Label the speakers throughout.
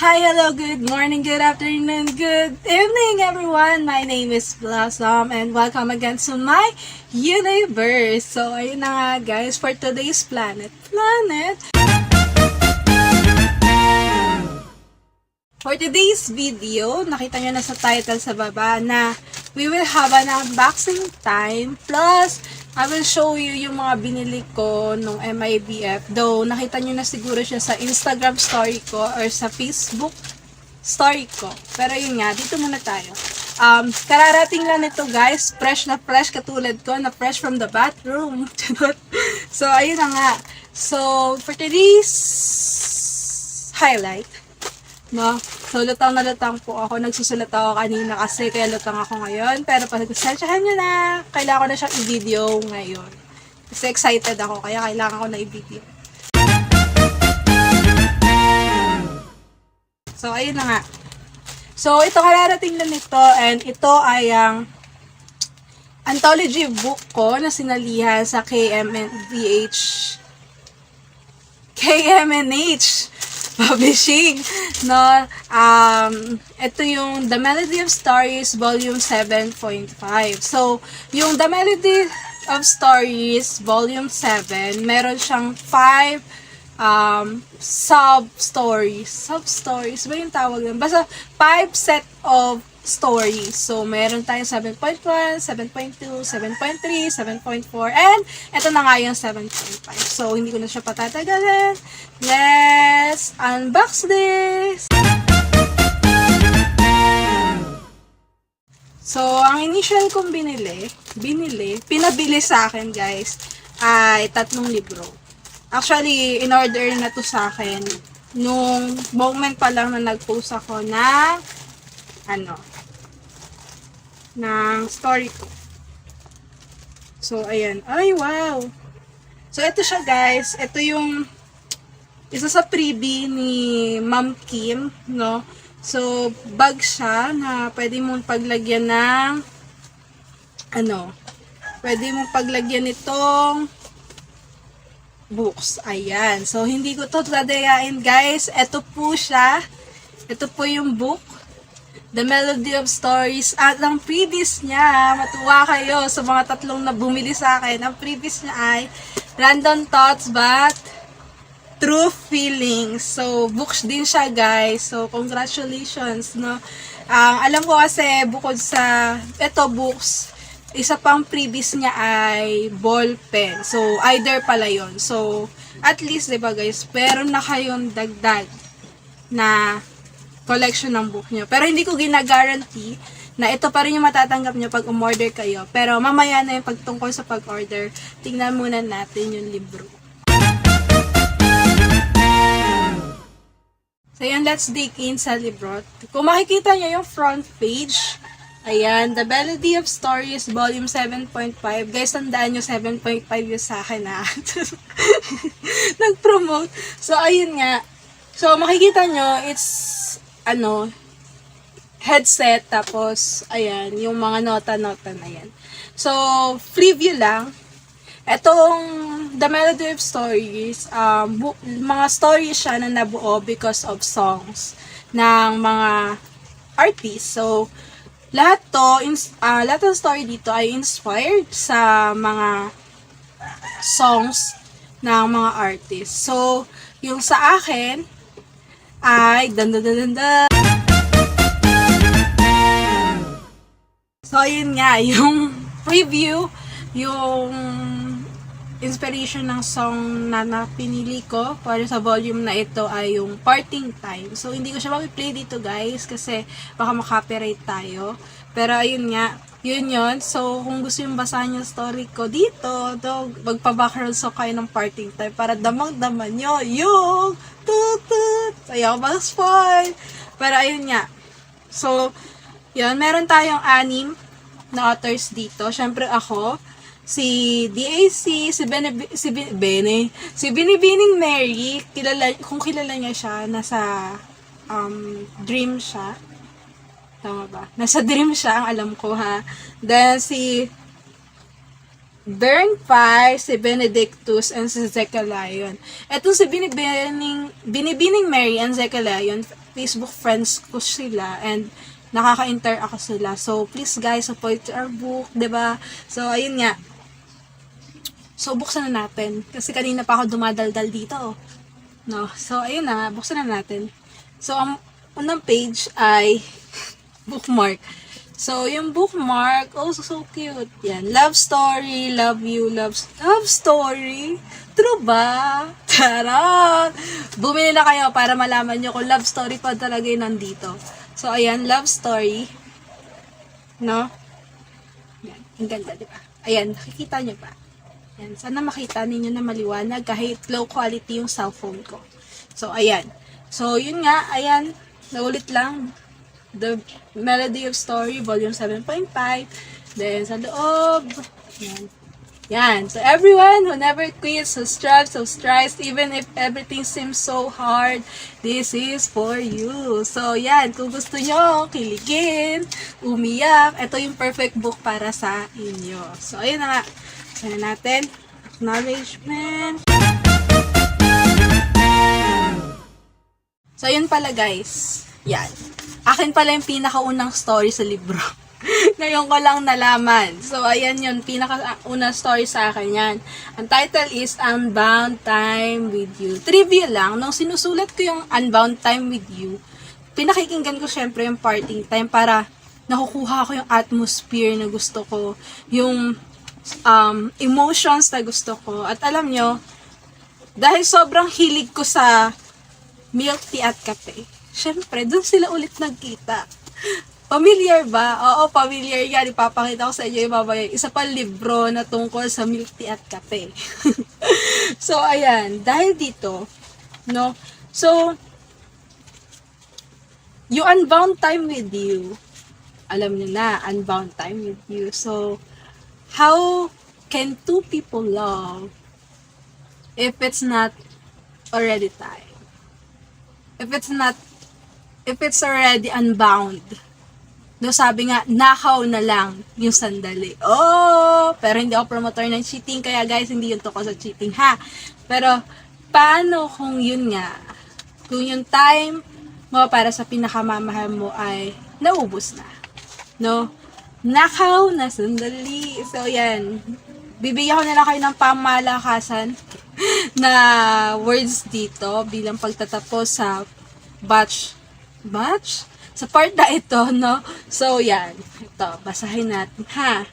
Speaker 1: Hi, hello, good morning, good afternoon, good evening, everyone. My name is Blossom and welcome again to my universe. So, ayun na nga guys, for today's planet. For today's video, nakita nyo na sa title sa baba na we will have an unboxing time plus I will show you yung mga binili ko nung MIBF. Though, nakita nyo na siguro siya sa Instagram story ko or sa Facebook story ko. Pero yun nga, dito muna tayo. Kararating lang nito guys, fresh na fresh katulad ko, na fresh from the bathroom. So, ayun na nga. So, for today's highlight, no? So, lutang na lutang po ako. Nagsusulat ako kanina kasi kaya lutang ako ngayon. Pero pasensyahan nyo na. Kailangan ko na siyang i-video ngayon. Kasi excited ako kaya kailangan ko na i-video. So, ayun na nga. So, ito kararating lang nito and ito ay ang anthology book ko na sinalihan sa KMNH Publishing, no? Ito yung The Melody of Stories Volume 7.5. So, yung The Melody of Stories Volume 7, meron siyang 5 sub-stories ba yung tawag nun? Basta 5 set of stories. So, meron tayong 7.1, 7.2, 7.3, 7.4, and ito na nga yung 7.5. So, hindi ko na siya patatagalin. Let's unbox this! So, ang initial kong pinabili sa akin guys, ay 3 libro. Actually, in-order na to sa akin nung moment pa lang na nag-post ako ng ng story ko. So, ayan. Ay, wow! So, ito siya guys. Ito yung isa sa freebie ni Ma'am Kim, no? So, bag siya na pwede mong paglagyan ng pwede mong paglagyan nitong books. Ayan. So, hindi ko to dadayain guys. Ito po siya. Ito po yung book. The Melody of Stories. At ang previous niya, matuwa kayo sa mga tatlong na bumili sa akin. Ang previous niya ay Random Thoughts but True Feelings. So, books din siya guys. So, congratulations, no? Alam ko kasi bukod sa books, isa pang previous niya ay ball pen. So, either pala yon. So, at least, diba guys, meron na kayong dagdag na collection ng book nyo. Pero hindi ko gina-guarantee na ito pa rin yung matatanggap nyo pag umorder kayo. Pero mamaya na yung pagtungkol sa pag-order, tingnan muna natin yung libro. So yan, let's dig in sa libro. Kung makikita nyo yung front page, ayan, The Melody of Stories Volume 7.5. Guys, tandaan nyo, 7.5 yung sa akin ha. Nag-promote. So, ayun nga. So, makikita nyo, it's headset, tapos, ayan, yung mga nota-nota na yan. So, preview lang. Etong The Melody of Stories, mga stories siya na nabuo because of songs ng mga artists. So, lahat ng story dito ay inspired sa mga songs ng mga artists. So, yung sa akin ay So, yun nga, yung preview, yung inspiration ng song na pinili ko para sa volume na ito ay yung Parting Time. So, hindi ko siya mapiplay dito guys kasi baka makopyright tayo. Pero, ayun nga, yun. So, kung gusto yung basahin yung story ko dito, magpa-background so kayo ng Parting Time para damang-daman nyo yung tutut. Ayaw mag-spoil. Pero, ayun nga. So, yun, meron tayong 6 na authors dito. Syempre ako, si DAC, si Binibining Mary, kung kilala niya siya, nasa Dream siya. Tama ba? Nasa Dream siya, ang alam ko ha. Then si Bern 5, si Benedictus, and si Zechariah. Etong si Binibining Mary and Zechariah, Facebook friends ko sila and nakaka-interact ako sila. So, please guys, support our book, 'di ba? So, ayun nga. So, buksan na natin. Kasi kanina pa ako dumadaldal dito. No? So, ayun na. Buksan na natin. So, ang unang page ay bookmark. So, yung bookmark, oh, so cute. Yan. Love story, love you, love story. True ba? Charot! Bumili na kayo para malaman nyo kung love story pa talaga yung nandito. So, ayan, love story. No? Yan. Ang ganda, di ba? Ayan, nakikita nyo ba? Yan. Sana makita ninyo na maliwanag kahit low quality yung cellphone ko. So, ayan. So, yun nga, ayan. Naulit lang. The Melody of Story, volume 7.5. Then, sa loob. Yan. Yan. So, everyone who never quits, who strives, even if everything seems so hard, this is for you. So, yan. Kung gusto nyo, kiligin, umiyak, ito yung perfect book para sa inyo. So, ayun na nga. Sana natin. Acknowledgement. So, yun pala guys. Yan. Akin pala yung pinakaunang story sa libro. Ngayon ko lang nalaman. So, ayan yun. Pinakaunang story sa akin yan. Ang title is Unbound Time With You. Trivia lang. Nung sinusulat ko yung Unbound Time With You, pinakikinggan ko syempre yung parting time para nakukuha ko yung atmosphere na gusto ko. Yung emotions na gusto ko. At alam nyo, dahil sobrang hilig ko sa milk tea at kape, syempre, doon sila ulit nagkita. Familiar ba? Oo, familiar yan. Ipapakita ko sa inyo yung mamaya. Isa pa libro na tungkol sa milk tea at kape. So, ayan. Dahil dito, no? So, yung Unbound Time With You, alam niyo na, Unbound Time With You. So, how can two people love if it's not already time? If it's already unbound. No, sabi nga, nakaw na lang yung sandali. Oh, pero hindi ako promoter ng cheating, kaya guys, hindi yun tungkol sa cheating, ha? Pero, paano kung yun nga, kung yung time mo para sa pinakamamahal mo ay naubos na? No? Nakaw na sandali. So, yan. Bibigyan ko na lang kayo ng pamalakasan na words dito bilang pagtatapos sa batch? Sa part na ito, no? So, yan. Ito, basahin natin, ha?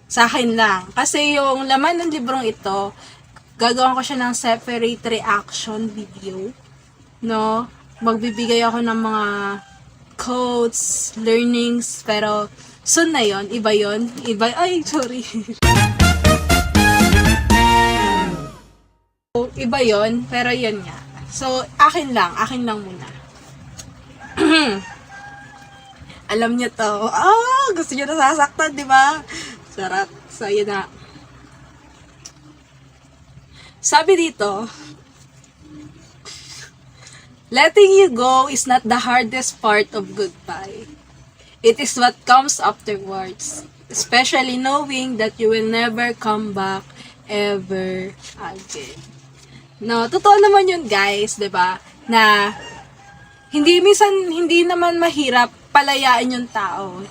Speaker 1: Sa akin lang. Kasi yung laman ng librong ito, gagawin ko siya ng separate reaction video, no? Magbibigay ako ng mga quotes, learnings, pero soon na yon, iba yon, iba, ay, sorry. Iba yon, pero yun nga. So, akin lang muna. Alam niyo to. Gusto niyo nasasaktan, di ba? Sarap. So, yun na. Sabi dito, letting you go is not the hardest part of goodbye. It is what comes afterwards. Especially knowing that you will never come back ever again. No, totoo naman yun guys, 'di ba? Na hindi naman mahirap palayain yung tao.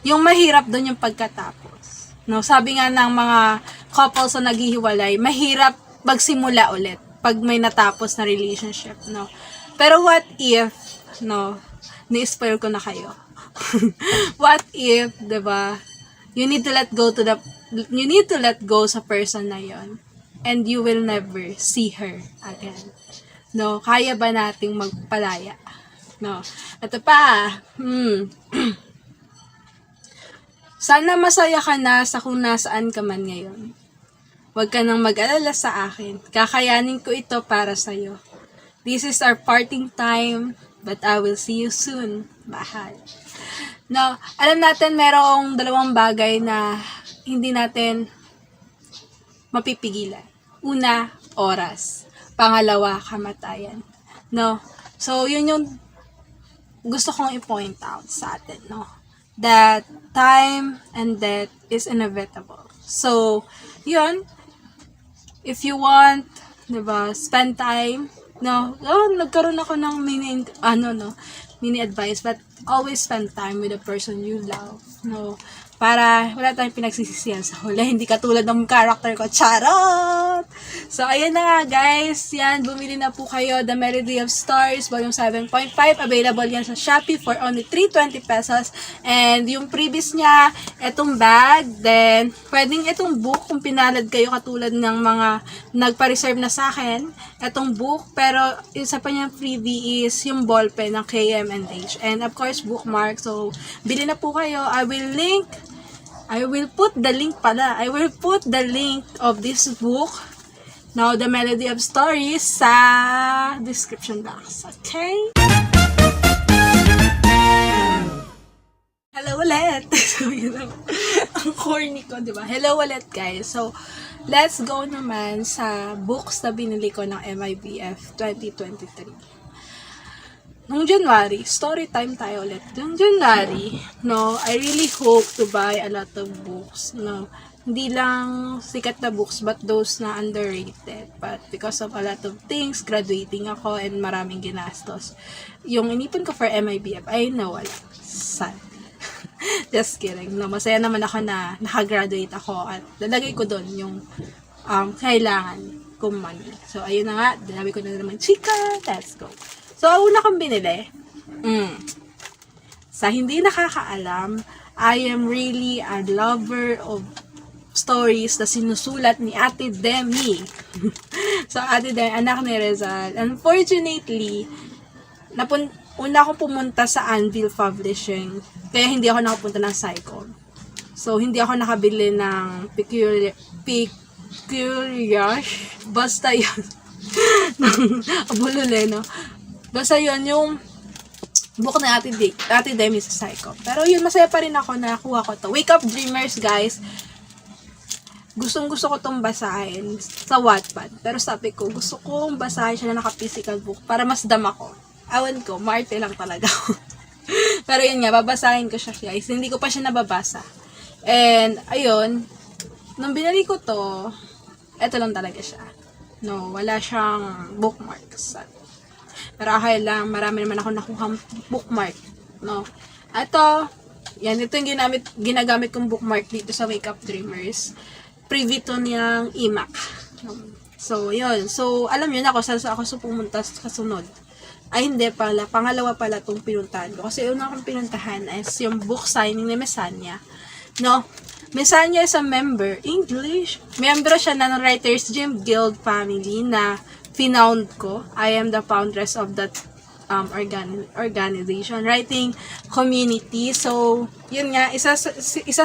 Speaker 1: Yung mahirap doon yung pagkatapos. No, sabi nga ng mga couples na naghihiwalay, mahirap magsimula ulit pag may natapos na relationship, no. Pero what if, no, ni-spoil ko na kayo. What if, 'di ba? You need to let go sa person na 'yon. And you will never see her again. No, kaya ba nating magpalaya? No. Ito pa. Sana masaya ka na sa kung nasaan ka man ngayon. Huwag ka nang mag-alala sa akin. Kakayanin ko ito para sa'yo. This is our parting time, but I will see you soon, mahal. No, alam natin merong dalawang bagay na hindi natin mapipigilan. Una, oras. Pangalawa, kamatayan. No? So, yun yung gusto kong i-point out sa atin, no? That time and death is inevitable. So, yun. If you want, diba, spend time No, nagkaroon ako ng mini advice, but always spend time with the person you love. No, para wala tayong pinagsisisihan sa huli. Hindi katulad ng character ko. Charot! So, ayan na nga guys. Yan, bumili na po kayo. The Melody of Stars, volume 7.5. Available yan sa Shopee for only 320 pesos. And yung previous niya, etong bag. Then, pwedeng itong book kung pinalad kayo katulad ng mga nagpa-reserve na sa akin. Etong book. Pero, isa pa niyang freebie is yung ballpen ng KM&H. And of course, bookmark. So, bili na po kayo. I will put the link of this book, now The Melody of Stories, sa description box. Okay? Hello ulit! So, yun lang. Ang corny ko, di ba? Hello ulit, guys. So, let's go naman sa books na binili ko ng MIBF 2023. Nung January, story time tayo ulit. Nung January, I really hope to buy a lot of books. Hindi lang sikat na books, but those na underrated. But because of a lot of things, graduating ako and maraming ginastos. Yung inipon ko for MIBF, ay nawala. Sad. Just kidding. Masaya naman ako na nakagraduate ako at lalagay ko doon yung kailangan kong money. So, ayun na nga. Dalabi ko na naman, chika, let's go. So, una kong binili. Sa hindi nakakaalam, I am really a lover of stories na sinusulat ni Ate Demi. So, Ate Demi, anak ni Rizal. Unfortunately, una akong pumunta sa Anvil Publishing, kaya hindi ako nakapunta ng Psycho. So, hindi ako nakabili ng Peculiar. Basta yun. Abulule, no? Basta yun, yung book na Ate Demi sa Psycho. Pero yun, masaya pa rin ako na nakuha ko to. Wake Up Dreamers, guys. Gustong-gusto ko tong basahin sa Wattpad. Pero sabi ko, gusto kong basahin siya na naka-physical book para mas dama ko. Awan ko, Marte lang talaga ako. Pero yun nga, babasahin ko siya, guys. Hindi ko pa siya nababasa. And, ayun, nung binili ko to, eto lang talaga siya. Wala siyang bookmarks. Pero okay lang, marami naman ako nakuhang bookmark. Ito yung ginagamit kong bookmark dito sa Wake Up Dreamers. Privy to niyang iMac. So, yun. So, alam yun ako, saan ako pumunta sa sunod. Ay, hindi pala. Pangalawa pala itong pinuntahan ko. Kasi una akong pinuntahan is yung book signing ni Mesania. Mesania is a member, English. Membro siya ng Writers Gym Guild family na finound ko. I am the foundress of that organization, writing community. So, yun nga, isa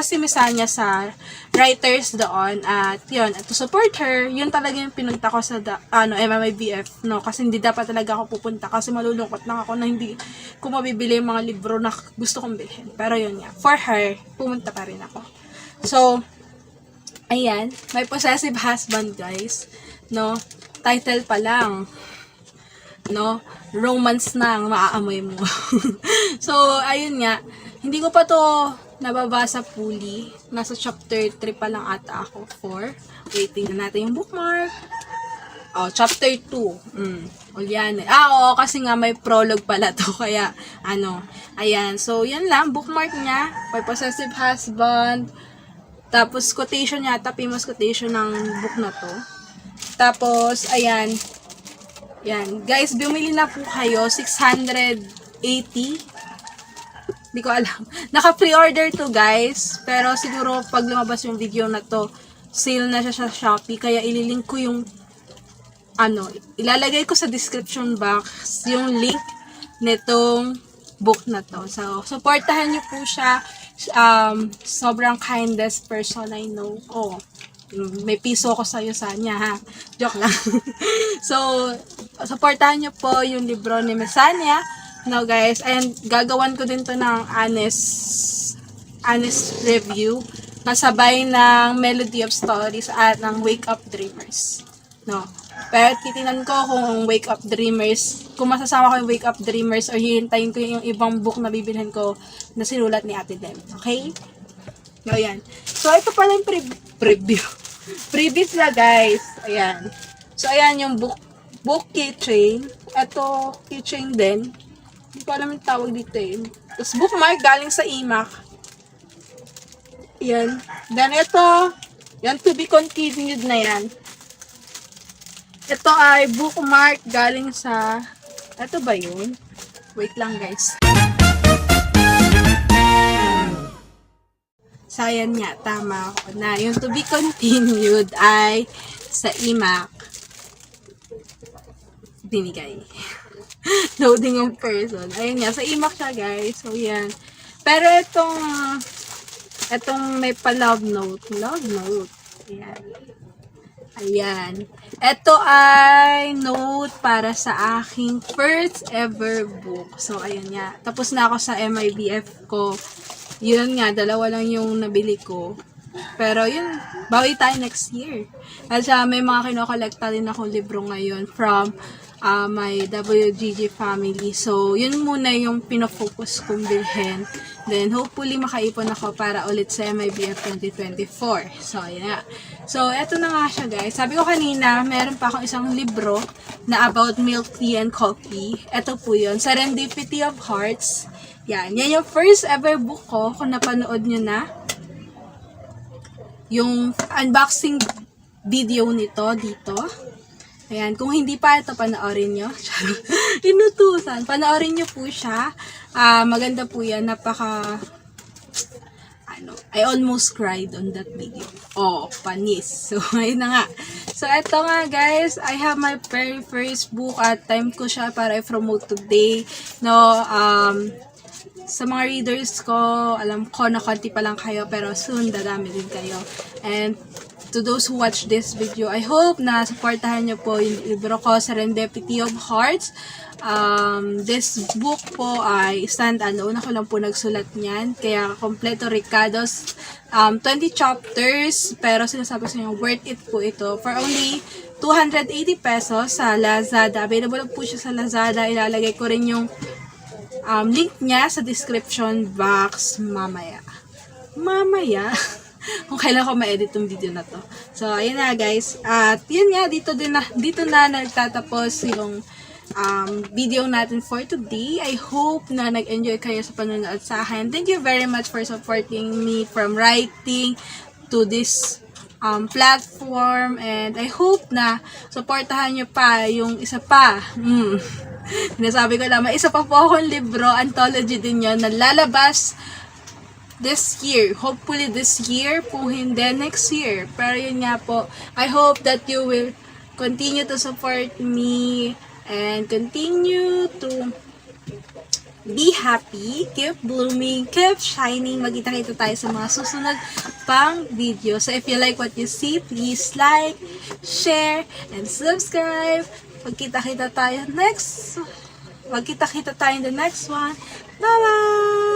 Speaker 1: si Mesania sa writers doon. At yun, to support her, yun talaga yung pinunta ko sa MMIBF, kasi hindi dapat talaga ako pupunta kasi malulungkot lang ako na hindi ko mabibili yung mga libro na gusto kong bilhin. Pero yun nga, for her, pumunta pa rin ako. So, ayan, My Possessive Husband, guys. Title pa lang. Romance na ang maaamoy mo. So, ayun nga. Hindi ko pa to nababasa fully. Nasa chapter 3 pa lang ata ako. 4. Waiting na natin yung bookmark. Chapter 2. Ulian. Oo, kasi nga may prologue pala to. Kaya, ayan. So, yan lang. Bookmark niya. My Possessive Husband. Tapos, quotation yata. Famous quotation ng book na to. Tapos, ayan. Yan. Guys, bumili na po kayo. 680. Hindi ko alam. Naka-pre-order to, guys. Pero siguro, pag lumabas yung video na to, sale na siya sa Shopee. Kaya ililink ko yung ilalagay ko sa description box yung link nitong book na to. So, supportahan niyo po siya. Sobrang kindest person I know. May piso ko sa'yo sa niya, ha? Joke lang. So, supportahan niyo po yung libro ni Mesania. Guys, and gagawan ko din to ng honest review. Nasabay ng Melody of Stories at ng Wake Up Dreamers. Pero titinan ko kung Wake Up Dreamers, kung masasama ko yung Wake Up Dreamers or hihintayin ko yung ibang book na bibilhin ko na sinulat ni Ate Dem. Okay? Ayan. So, ito pala yung preview. Previous na, guys. Ayan. So, ayan yung book. book keychain. Ito, keychain din. Hindi ko alam yung tawag dito eh. Tapos bookmark galing sa iMac. Yan. Then ito, yan to be continued na yan. Ito ay bookmark galing sa, ito ba yun? Wait lang guys. Sayang nga, tama ako na. Yung to be continued ay sa iMac. Binigay. Loading of person. Ayun nga, sa iMac siya guys. So yan. Pero itong may pa love note. Love note. Ayan. Ayan. Ito ay note para sa aking first ever book. So, ayan nga. Tapos na ako sa MIBF ko. Yun nga, dalawa lang yung nabili ko. Pero yun, bawi tayo next year. At may mga kinokolekta din akong libro ngayon from my WGG family. So, yun muna yung pinofocus kong bilhin. Then, hopefully, makaipon ako para ulit sa MIBF 2024. So, ayan nga. So, eto na nga siya, guys. Sabi ko kanina, meron pa akong isang libro na about milk tea and coffee. Eto po yun, Serendipity of Hearts. Yan. Yan yung first ever book ko. Kung napanood nyo na, yung unboxing video nito dito. Ayan, kung hindi pa ito, panoorin nyo. Inutusan. Panoorin nyo po siya. Maganda po yan. I almost cried on that video. Oh, panis. So, ayun na nga. So, eto nga guys. I have my very first book at time ko siya para i-promote today. No, sa mga readers ko, alam ko na konti pa lang kayo, pero soon dadami din kayo. And to those who watch this video, I hope na supportahan nyo po yung libro ko, Serendipity of Hearts. This book po ay stand-alone. Ako lang po nagsulat niyan. Kaya kompleto Ricardo's 20 chapters. Pero sinasabi sa inyo, worth it po ito. For only 280 pesos sa Lazada. Available po siya sa Lazada. Ilalagay ko rin yung link niya sa description box mamaya. Kung kailan ko ma-edit yung video na to. So, ayun na guys. At yun nga, dito na nagtatapos yung video natin for today. I hope na nag-enjoy kayo sa panonood sa akin. Thank you very much for supporting me from writing to this platform. And I hope na supportahan nyo pa yung isa pa. Sinasabi ko lang, may isa pa po akong libro, anthology din yun, na lalabas this year. Hopefully this year, kung hindi next year. Pero yun nga po, I hope that you will continue to support me and continue to be happy, keep blooming, keep shining. Magkita-kita tayo sa mga susunod pang video. So if you like what you see, please like, share, and subscribe. Magkita-kita tayo in the next one. Bye-bye!